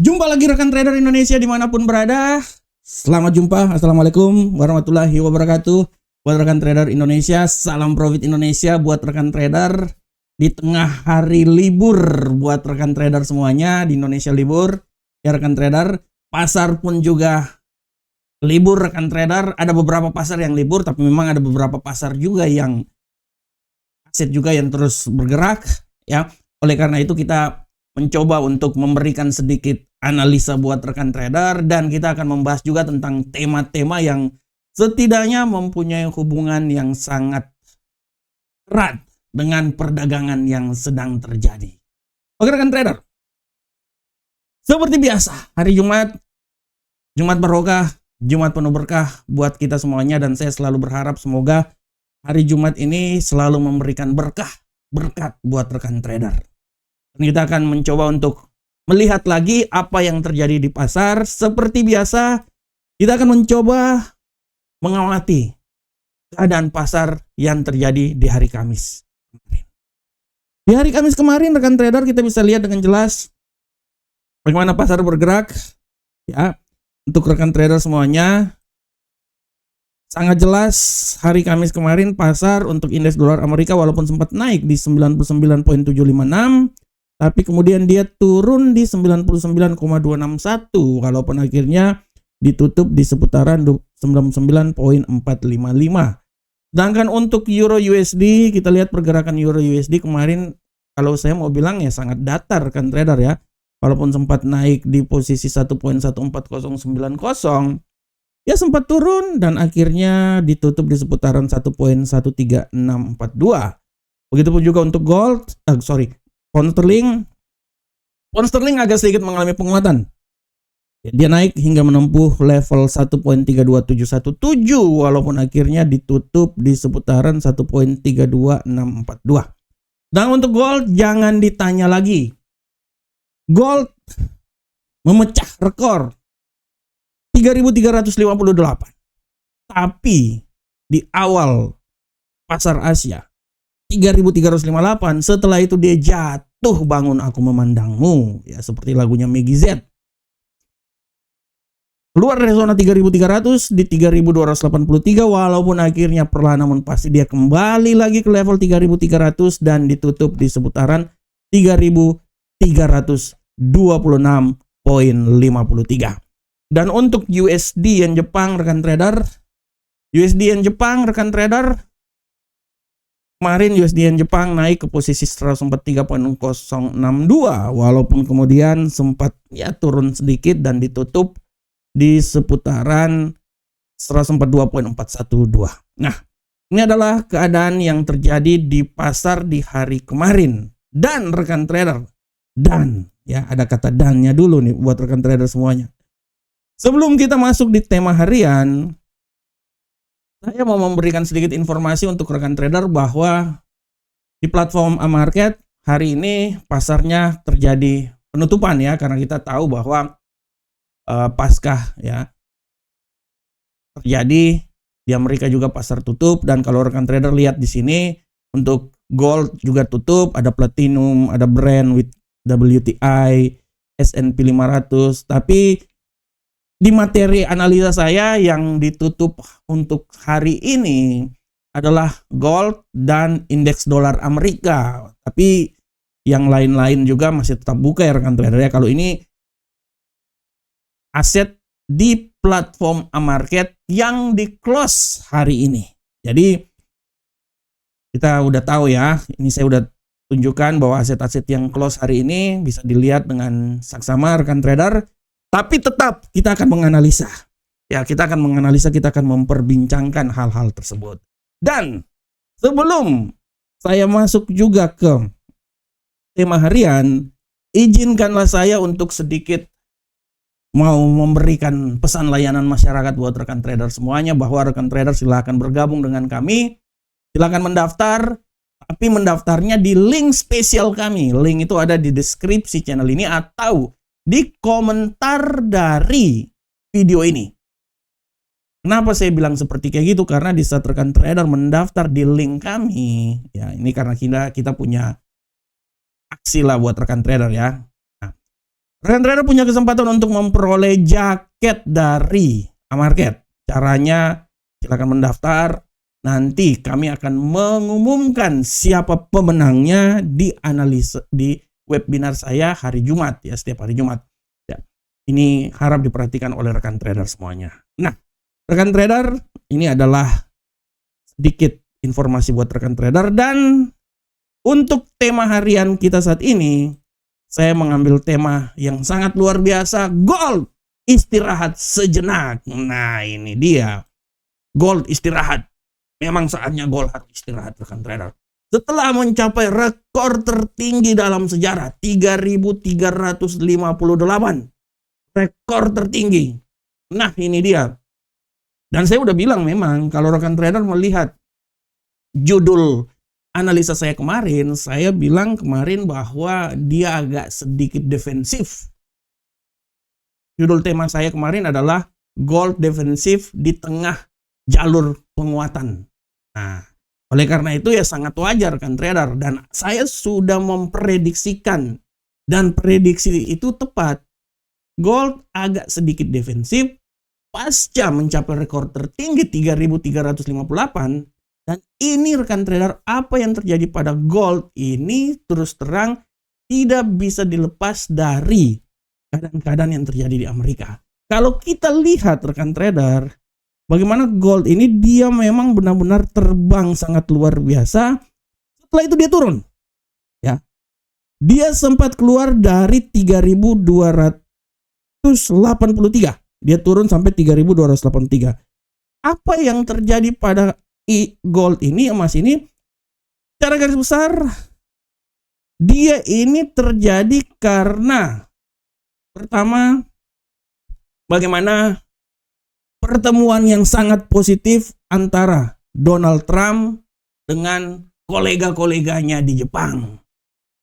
Jumpa lagi rekan trader Indonesia dimanapun berada. Selamat jumpa. Assalamualaikum warahmatullahi wabarakatuh. Buat rekan trader Indonesia, salam profit Indonesia buat rekan trader di tengah hari libur. Buat rekan trader semuanya di Indonesia libur. Ya rekan trader, pasar pun juga libur rekan trader. Ada beberapa pasar yang libur, tapi memang ada beberapa pasar juga yang aset juga yang terus bergerak. Ya, oleh karena itu kita mencoba untuk memberikan sedikit analisa buat rekan trader, dan kita akan membahas juga tentang tema-tema yang setidaknya mempunyai hubungan yang sangat erat dengan perdagangan yang sedang terjadi. Oke rekan trader, seperti biasa hari Jumat barokah, Jumat penuh berkah buat kita semuanya, dan saya selalu berharap semoga hari Jumat ini selalu memberikan berkat buat rekan trader. Dan kita akan mencoba untuk melihat lagi apa yang terjadi di pasar. Seperti biasa, kita akan mencoba mengamati keadaan pasar yang terjadi di hari Kamis kemarin. Di hari Kamis kemarin, rekan trader, kita bisa lihat dengan jelas bagaimana pasar bergerak. Ya, untuk rekan trader semuanya, sangat jelas hari Kamis kemarin pasar untuk indeks dolar Amerika walaupun sempat naik di 99.756, tapi kemudian dia turun di 99,261 walaupun akhirnya ditutup di seputaran 99.455. Sedangkan untuk Euro USD, kita lihat pergerakan Euro USD kemarin, kalau saya mau bilang ya sangat datar kan trader ya. Walaupun sempat naik di posisi 1.14090, ya sempat turun dan akhirnya ditutup di seputaran 1.13642. Begitupun juga untuk pound sterling agak sedikit mengalami penguatan. Dia naik hingga menempuh level 1.32717 walaupun akhirnya ditutup di seputaran 1.32642. Dan untuk gold jangan ditanya lagi. Gold memecah rekor 3.358. Tapi di awal pasar Asia 3.358, setelah itu dia jatuh bangun aku memandangmu, ya seperti lagunya Meggy Z. Keluar dari zona 3.300 di 3.283 walaupun akhirnya perlahan namun pasti dia kembali lagi ke level 3.300 dan ditutup di seputaran 3.326,53. Dan untuk USD yen Jepang rekan trader, kemarin USD yen Jepang naik ke posisi 143.062 walaupun kemudian sempat ya turun sedikit dan ditutup di seputaran 142.412. Nah, ini adalah keadaan yang terjadi di pasar di hari kemarin. Dan rekan trader, dan ya ada kata dannya dulu nih buat rekan trader semuanya. Sebelum kita masuk di tema harian, saya mau memberikan sedikit informasi untuk rekan trader bahwa di platform Amarket hari ini pasarnya terjadi penutupan ya, karena kita tahu bahwa Paskah ya terjadi di Amerika juga pasar tutup. Dan kalau rekan trader lihat di sini untuk gold juga tutup, ada platinum, ada Brent with WTI, S&P 500, tapi di materi analisa saya yang ditutup untuk hari ini adalah gold dan indeks dolar Amerika. Tapi yang lain-lain juga masih tetap buka ya rekan trader ya. Kalau ini aset di platform Amarket yang di close hari ini. Jadi kita udah tahu ya, ini saya udah tunjukkan bahwa aset-aset yang close hari ini bisa dilihat dengan saksama rekan trader. Tapi tetap kita akan menganalisa. Ya, kita akan menganalisa, kita akan memperbincangkan hal-hal tersebut. Dan sebelum saya masuk juga ke tema harian, izinkanlah saya untuk sedikit mau memberikan pesan layanan masyarakat buat rekan trader semuanya, bahwa rekan trader silakan bergabung dengan kami. Silakan mendaftar, tapi mendaftarnya di link spesial kami. Link itu ada di deskripsi channel ini atau di komentar dari video ini. Kenapa saya bilang seperti kayak gitu? Karena di saat rekan trader mendaftar di link kami, ya ini karena kita punya aksi lah buat rekan trader ya. Nah, Rekan trader punya kesempatan untuk memperoleh jaket dari Amarket. Caranya silakan mendaftar. Nanti kami akan mengumumkan siapa pemenangnya di analisa di webinar saya hari Jumat ya, setiap hari Jumat. Ya. Ini harap diperhatikan oleh rekan trader semuanya. Nah, rekan trader, ini adalah sedikit informasi buat rekan trader, dan untuk tema harian kita saat ini saya mengambil tema yang sangat luar biasa, gold istirahat sejenak. Nah, ini dia. Gold istirahat. Memang saatnya gold harus istirahat, rekan trader. Setelah mencapai rekor tertinggi dalam sejarah, 3.358. Rekor tertinggi. Nah, ini dia. Dan saya udah bilang memang kalau rekan trader melihat judul analisa saya kemarin, saya bilang kemarin bahwa dia agak sedikit defensif. Judul tema saya kemarin adalah gold defensif di tengah jalur penguatan. Nah, oleh karena itu ya sangat wajar kan trader, dan saya sudah memprediksikan dan prediksi itu tepat. Gold agak sedikit defensif pasca mencapai rekor tertinggi 3.358. Dan ini rekan trader, apa yang terjadi pada gold ini terus terang tidak bisa dilepas dari keadaan-keadaan yang terjadi di Amerika. Kalau kita lihat rekan trader, bagaimana gold ini dia memang benar-benar terbang sangat luar biasa. Setelah itu dia turun. Ya. Dia sempat keluar dari 3.283. Dia turun sampai 3.283. Apa yang terjadi pada gold ini, emas ini, secara garis besar dia ini terjadi karena pertama, bagaimana pertemuan yang sangat positif antara Donald Trump dengan kolega-koleganya di Jepang.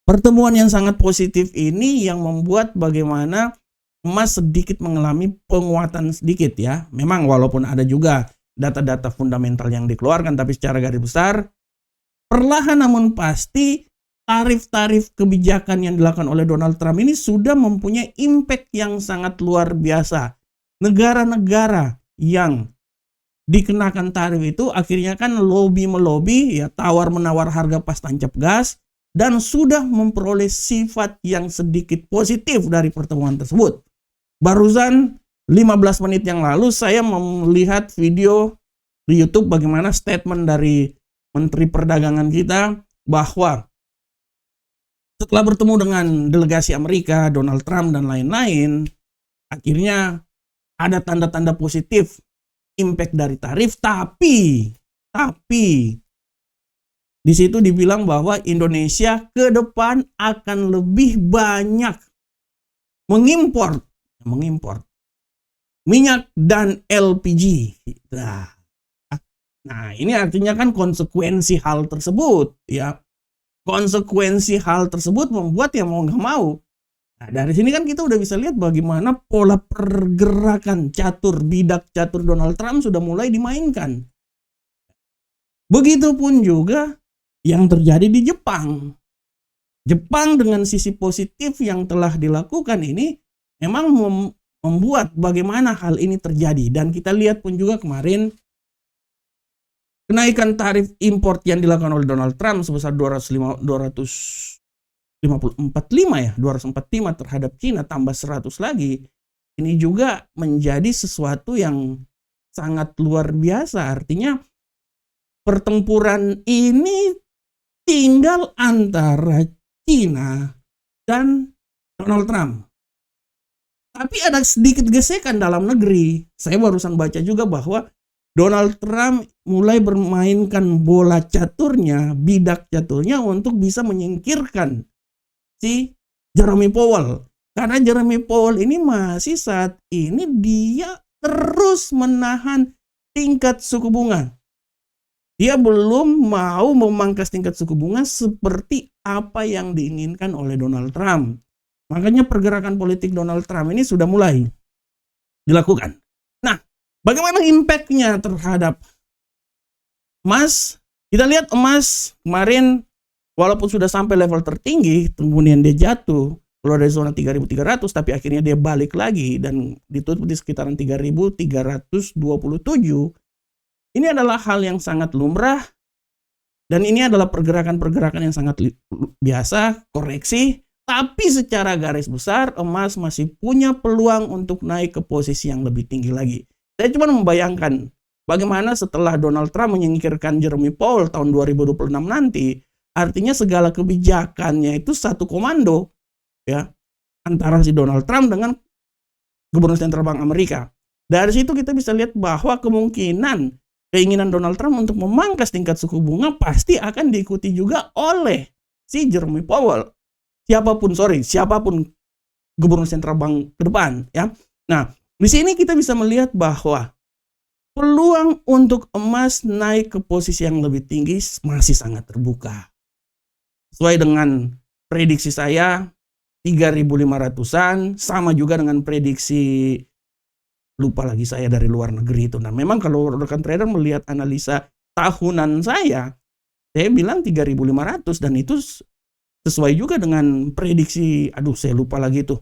Pertemuan yang sangat positif ini yang membuat bagaimana emas sedikit mengalami penguatan sedikit ya. Memang walaupun ada juga data-data fundamental yang dikeluarkan, tapi secara garis besar perlahan namun pasti tarif-tarif kebijakan yang dilakukan oleh Donald Trump ini sudah mempunyai impact yang sangat luar biasa. Negara-negara yang dikenakan tarif itu akhirnya kan melobi ya, tawar-menawar harga pas tancap gas, dan sudah memperoleh sifat yang sedikit positif dari pertemuan tersebut. Barusan 15 menit yang lalu saya melihat video di YouTube bagaimana statement dari Menteri Perdagangan kita bahwa setelah bertemu dengan delegasi Amerika, Donald Trump dan lain-lain, akhirnya ada tanda-tanda positif impact dari tarif, tapi di situ dibilang bahwa Indonesia ke depan akan lebih banyak mengimpor minyak dan LPG. Nah, ini artinya kan konsekuensi hal tersebut ya. Konsekuensi hal tersebut membuat ya mau nggak mau. Nah, dari sini kan kita udah bisa lihat bagaimana pola pergerakan bidak catur Donald Trump sudah mulai dimainkan. Begitupun juga yang terjadi di Jepang. Jepang dengan sisi positif yang telah dilakukan ini memang membuat bagaimana hal ini terjadi. Dan kita lihat pun juga kemarin kenaikan tarif import yang dilakukan oleh Donald Trump sebesar 245 terhadap Cina tambah 100 lagi. Ini juga menjadi sesuatu yang sangat luar biasa. Artinya pertempuran ini tinggal antara Cina dan Donald Trump. Tapi ada sedikit gesekan dalam negeri. Saya barusan baca juga bahwa Donald Trump mulai bermainkan bola caturnya, bidak caturnya untuk bisa menyingkirkan si Jerome Powell. Karena Jerome Powell ini masih saat ini dia terus menahan tingkat suku bunga. Dia belum mau memangkas tingkat suku bunga seperti apa yang diinginkan oleh Donald Trump. Makanya pergerakan politik Donald Trump ini sudah mulai dilakukan. Nah, bagaimana impact-nya terhadap emas? Kita lihat emas kemarin walaupun sudah sampai level tertinggi, kemudian dia jatuh. keluar dari zona 3.300 tapi akhirnya dia balik lagi dan ditutup di sekitaran 3.327. Ini adalah hal yang sangat lumrah dan ini adalah pergerakan-pergerakan yang sangat biasa, koreksi, tapi secara garis besar emas masih punya peluang untuk naik ke posisi yang lebih tinggi lagi. Saya cuma membayangkan bagaimana setelah Donald Trump menyingkirkan Jeremy Powell tahun 2026 nanti, artinya segala kebijakannya itu satu komando ya antara si Donald Trump dengan Gubernur Sentral Bank Amerika. Dari situ kita bisa lihat bahwa kemungkinan keinginan Donald Trump untuk memangkas tingkat suku bunga pasti akan diikuti juga oleh si Jeremy Powell. Siapapun Gubernur Sentral Bank ke depan ya. Nah, di sini kita bisa melihat bahwa peluang untuk emas naik ke posisi yang lebih tinggi masih sangat terbuka. Sesuai dengan prediksi saya 3.500-an, sama juga dengan prediksi lupa lagi saya dari luar negeri itu. Nah, memang kalau rekan trader melihat analisa tahunan saya bilang 3.500 dan itu sesuai juga dengan prediksi, saya lupa lagi tuh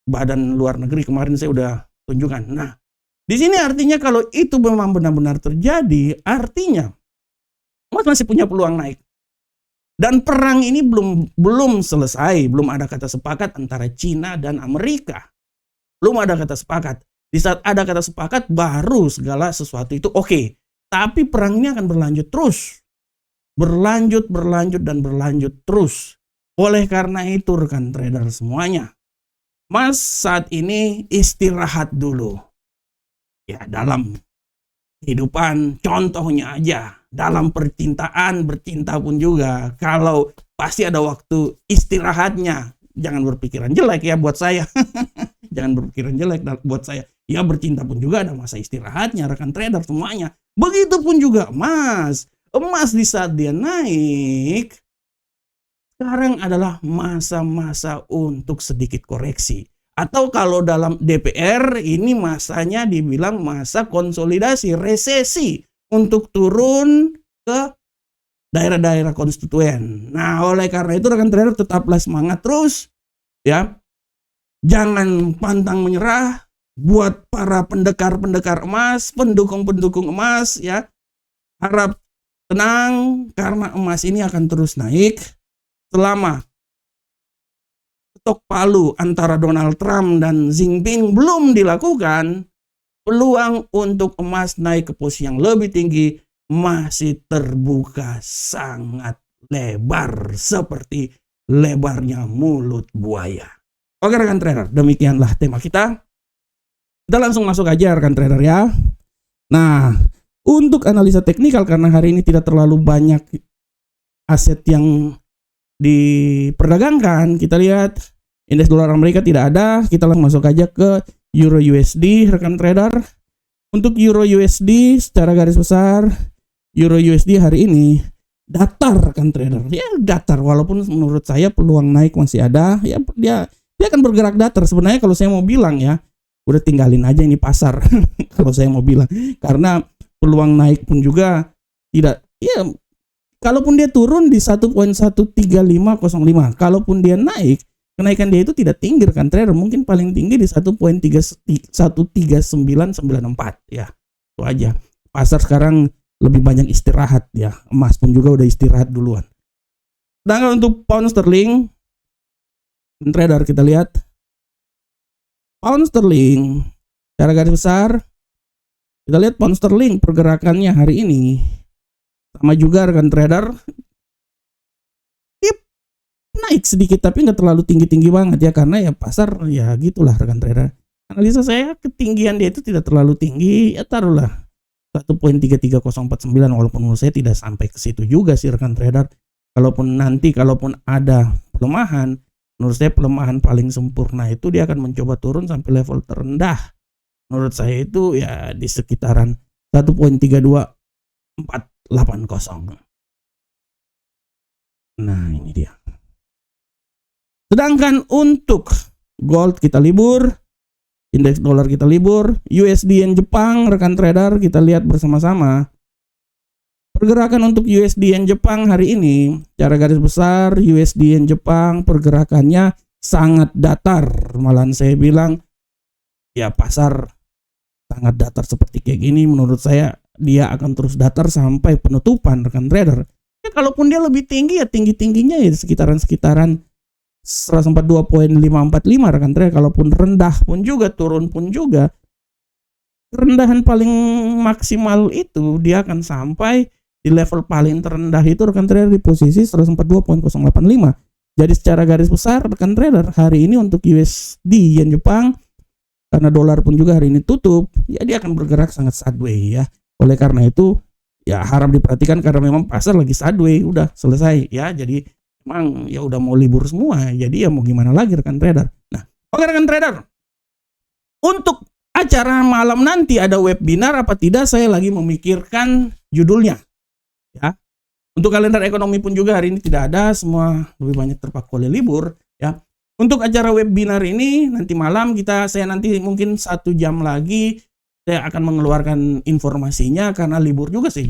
badan luar negeri kemarin saya udah tunjukkan. Nah, di sini artinya kalau itu memang benar-benar terjadi, artinya emas masih punya peluang naik. Dan perang ini belum selesai, belum ada kata sepakat antara Cina dan Amerika. Belum ada kata sepakat. Di saat ada kata sepakat baru segala sesuatu itu oke. Tapi perang ini akan berlanjut terus. Berlanjut terus. Oleh karena itu rekan trader semuanya, Mas saat ini istirahat dulu. Ya, dalam kehidupan contohnya aja, dalam percintaan, bercinta pun juga, kalau pasti ada waktu istirahatnya. Jangan berpikiran jelek ya buat saya. Jangan berpikiran jelek buat saya. Ya, bercinta pun juga ada masa istirahatnya rekan trader semuanya. Begitupun juga emas. Emas di saat dia naik, sekarang adalah masa-masa untuk sedikit koreksi. Atau kalau dalam DPR ini masanya dibilang masa konsolidasi, resesi untuk turun ke daerah-daerah konstituen. Nah, oleh karena itu rekan trader tetaplah semangat terus ya. Jangan pantang menyerah buat para pendekar-pendekar emas, pendukung-pendukung emas ya. Harap tenang karena emas ini akan terus naik selama ketok palu antara Donald Trump dan Xi Jinping belum dilakukan. Peluang untuk emas naik ke posisi yang lebih tinggi masih terbuka sangat lebar seperti lebarnya mulut buaya. Oke rekan trader, demikianlah tema kita. Kita langsung masuk aja rekan trader ya. Nah, untuk analisa teknikal karena hari ini tidak terlalu banyak aset yang diperdagangkan, kita lihat indeks dolar Amerika tidak ada. Kita langsung masuk aja ke Euro USD rekan trader. Untuk Euro USD secara garis besar, Euro USD hari ini datar rekan trader. Ya datar, walaupun menurut saya peluang naik masih ada. Ya dia akan bergerak datar. Sebenarnya kalau saya mau bilang ya, udah tinggalin aja ini pasar. Kalau saya mau bilang, karena peluang naik pun juga tidak. Ya kalaupun dia turun di 1.13505, kalaupun dia naik, kenaikan dia itu tidak tinggi rekan trader, mungkin paling tinggi di 1.13994 ya. Itu aja. Pasar sekarang lebih banyak istirahat ya. Emas pun juga udah istirahat duluan. Sedangkan untuk pound sterling, trader kita lihat pound sterling secara garis besar, kita lihat pound sterling pergerakannya hari ini sama juga rekan trader. Naik sedikit tapi nggak terlalu tinggi-tinggi banget ya, karena ya pasar ya gitulah rekan trader. Analisa saya ketinggian dia itu tidak terlalu tinggi, ya taruhlah 1.33049, walaupun menurut saya tidak sampai ke situ juga sih rekan trader. Kalaupun ada pelemahan, menurut saya pelemahan paling sempurna itu dia akan mencoba turun sampai level terendah. Menurut saya itu ya di sekitaran 1.32480. Nah, ini dia. Sedangkan untuk gold kita libur, indeks dolar kita libur, USD yen Jepang rekan trader kita lihat bersama-sama. Pergerakan untuk USD yen Jepang hari ini, secara garis besar USD yen Jepang pergerakannya sangat datar. Malahan saya bilang ya pasar sangat datar seperti kayak gini, menurut saya dia akan terus datar sampai penutupan rekan trader. Ya kalaupun dia lebih tinggi ya tinggi-tingginya ya sekitaran 142.545 rekan trader. Kalaupun rendah pun juga, turun pun juga, kerendahan paling maksimal itu dia akan sampai di level paling terendah itu rekan trader di posisi 142.085. Jadi secara garis besar rekan trader hari ini untuk USD yen Jepang, karena dolar pun juga hari ini tutup, ya dia akan bergerak sangat sideways ya. Oleh karena itu ya harap diperhatikan karena memang pasar lagi sideways, udah selesai ya. Jadi memang ya udah mau libur semua, jadi ya mau gimana lagi rekan trader. Nah, oke rekan trader, untuk acara malam nanti ada webinar apa tidak saya lagi memikirkan judulnya ya. Untuk kalender ekonomi pun juga hari ini tidak ada, semua lebih banyak terpaku oleh libur ya. Untuk acara webinar ini nanti malam saya nanti mungkin 1 jam lagi saya akan mengeluarkan informasinya karena libur juga saya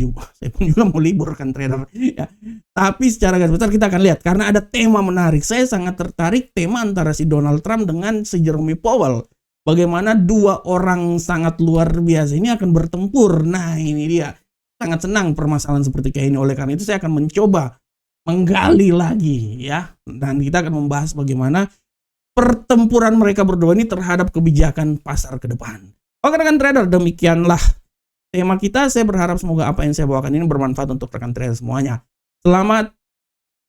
pun juga mau libur kan trader ya. Tapi secara garis besar kita akan lihat karena ada tema menarik. Saya sangat tertarik tema antara si Donald Trump dengan si Jerome Powell. Bagaimana dua orang sangat luar biasa ini akan bertempur. Nah, ini dia. Sangat senang permasalahan seperti kayak ini. Oleh karena itu saya akan mencoba menggali lagi ya, dan kita akan membahas bagaimana pertempuran mereka berdua ini terhadap kebijakan pasar ke depan. Oke rekan trader, demikianlah tema kita. Saya berharap semoga apa yang saya bawakan ini bermanfaat untuk rekan trader semuanya. Selamat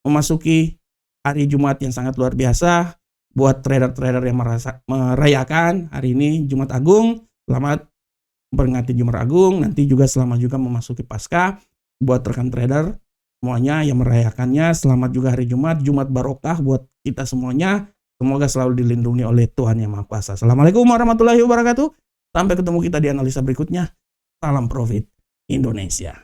memasuki hari Jumat yang sangat luar biasa buat trader-trader yang merayakan hari ini Jumat Agung. Selamat memperingati Jumat Agung. Nanti juga selamat juga memasuki Paskah buat rekan trader semuanya yang merayakannya. Selamat juga hari Jumat barokah buat kita semuanya. Semoga selalu dilindungi oleh Tuhan Yang Maha Kuasa. Assalamualaikum warahmatullahi wabarakatuh. Sampai ketemu kita di analisa berikutnya. Salam Profit Indonesia.